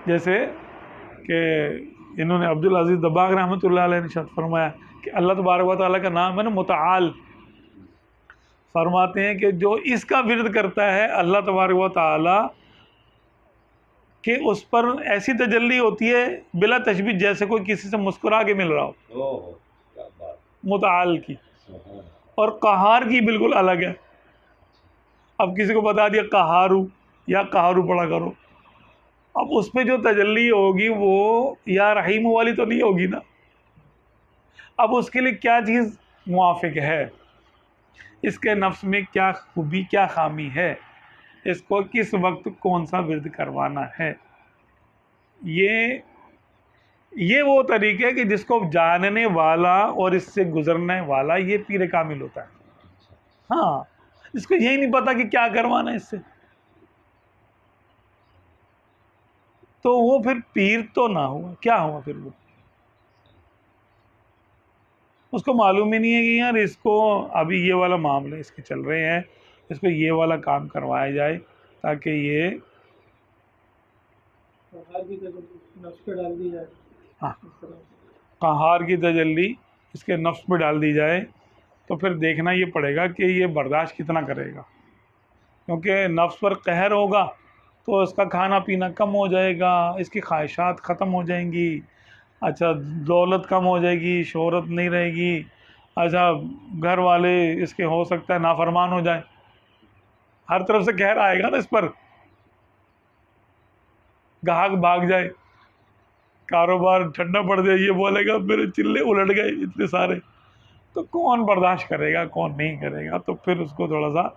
جیسے کہ انہوں نے عبدالعزیز دباغ رحمۃ اللہ علیہ نے ارشاد فرمایا کہ اللہ تبارک و تعالیٰ کا نام ہے نا متعال، فرماتے ہیں کہ جو اس کا ورد کرتا ہے اللہ تبارک و تعالیٰ کہ اس پر ایسی تجلی ہوتی ہے بلا تشبیہ جیسے کوئی کسی سے مسکرا کے مل رہا ہو، متعال کی، اور قہار کی بالکل الگ ہے۔ اب کسی کو بتا دیا قہارو یا قہارو پڑھا کرو، اب اس پہ جو تجلی ہوگی وہ یا رحیم والی تو نہیں ہوگی نا، اب اس کے لیے کیا چیز موافق ہے، اس کے نفس میں کیا خوبی کیا خامی ہے، اس کو کس وقت کون سا ورد کروانا ہے، یہ وہ طریقہ ہے کہ جس کو جاننے والا اور اس سے گزرنے والا یہ پیر کامل ہوتا ہے۔ ہاں، اس کو یہی نہیں پتا کہ کیا کروانا ہے اس سے، تو وہ پھر پیر تو نہ ہوا، کیا ہوا پھر وہ؟ اس کو معلوم ہی نہیں ہے کہ یار اس کو ابھی یہ والا معاملے اس کے چل رہے ہیں، اس کو یہ والا کام کروایا جائے تاکہ یہ قہار کی تجلی اس کے نفس پہ ڈال دی جائے، تو پھر دیکھنا یہ پڑے گا کہ یہ برداشت کتنا کرے گا، کیونکہ نفس پر قہر ہوگا تو اس کا کھانا پینا کم ہو جائے گا، اس کی خواہشات ختم ہو جائیں گی، اچھا دولت کم ہو جائے گی، شہرت نہیں رہے گی، اچھا گھر والے اس کے ہو سکتا ہے نافرمان ہو جائیں، ہر طرف سے قہر آئے گا نا اس پر، گاہک بھاگ جائے، کاروبار ٹھنڈا پڑ جائے، یہ بولے گا میرے چلے الٹ گئے اتنے سارے، تو کون برداشت کرے گا کون نہیں کرے گا، تو پھر اس کو تھوڑا سا